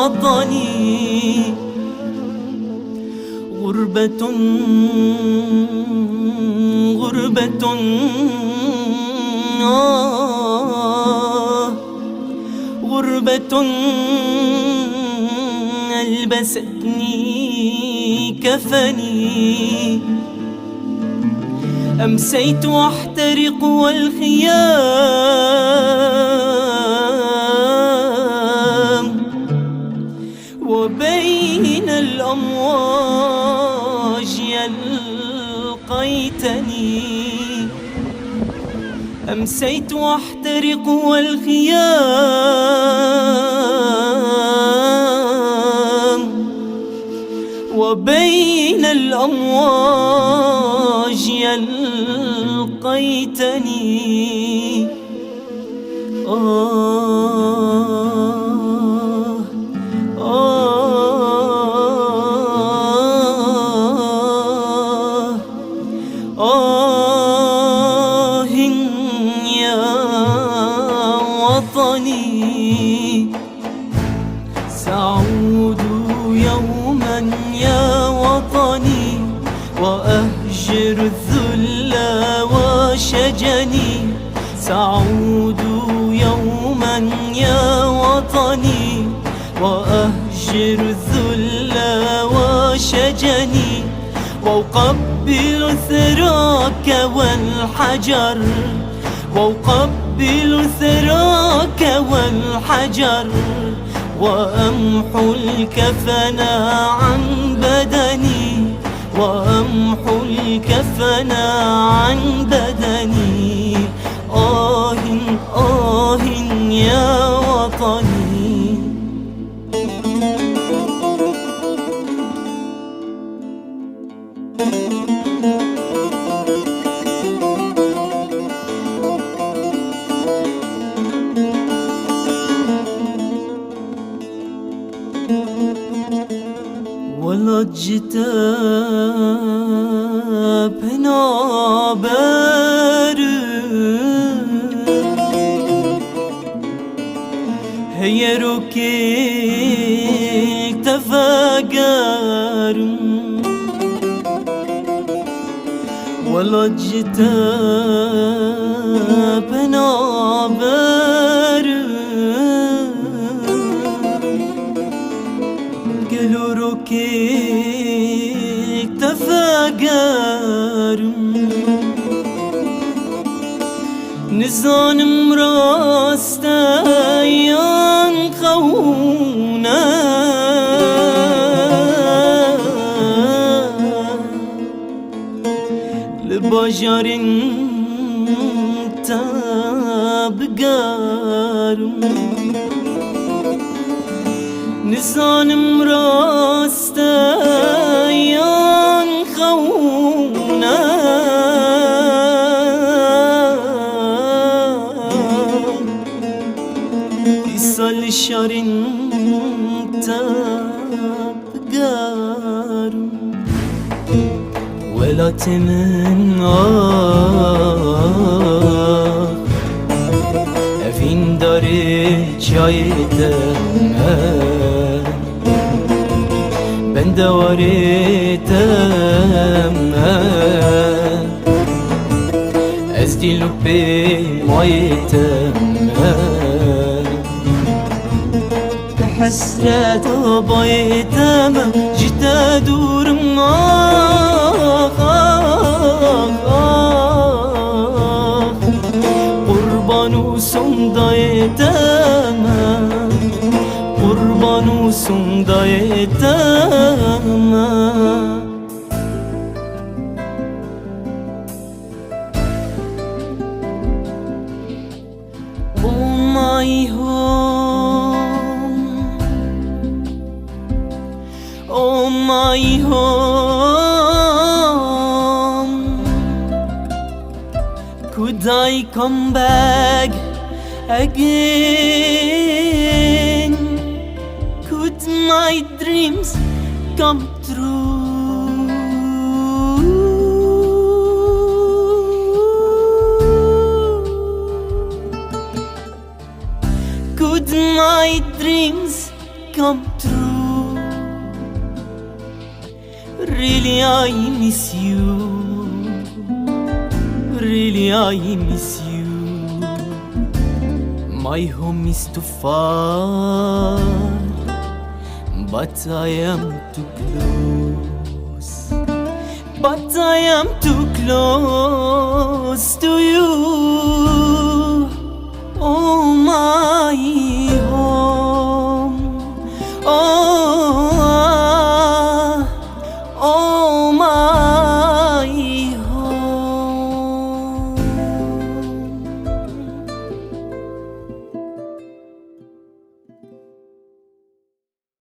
وطني. غربة غربة غربة ألبستني كفني. أمسيت أحترق والخيام وبين الأمواج ألقيتني. أمسيت أحترق والخيام وبين الأمواج ألقيتني. يا وطني. سأعود يوما يا وطني وأهجر الذل وشجني. سأعود يوما يا وطني وأهجر الذل وشجني. وأقبل ثراك والحجر وأقبل ثراك والحجر وأمحو الكفن عن بدني وأمحو الكفن عن بدني. آه آه يا وطني. ولجت بنابر هي ركيك تفاجر. ولجت بنابر قالوا ركيك تفاجر. نزان مراستيان خونا لبجر تبقر. نزان مراستيان خونا يصل شر تبقر. ولا تمنى افين داری چایتم ben de varيتم از دلو بمايتم حسرت بايتم جدا دورم قربان سندايتم قربان سندايتم. Oh my home, oh my home, could I come back again? Could my dreams come true? Could my dreams come true. Really I miss you. Really I miss you. My home is too far, but I am too close. But I am too close to you. Oh my home, oh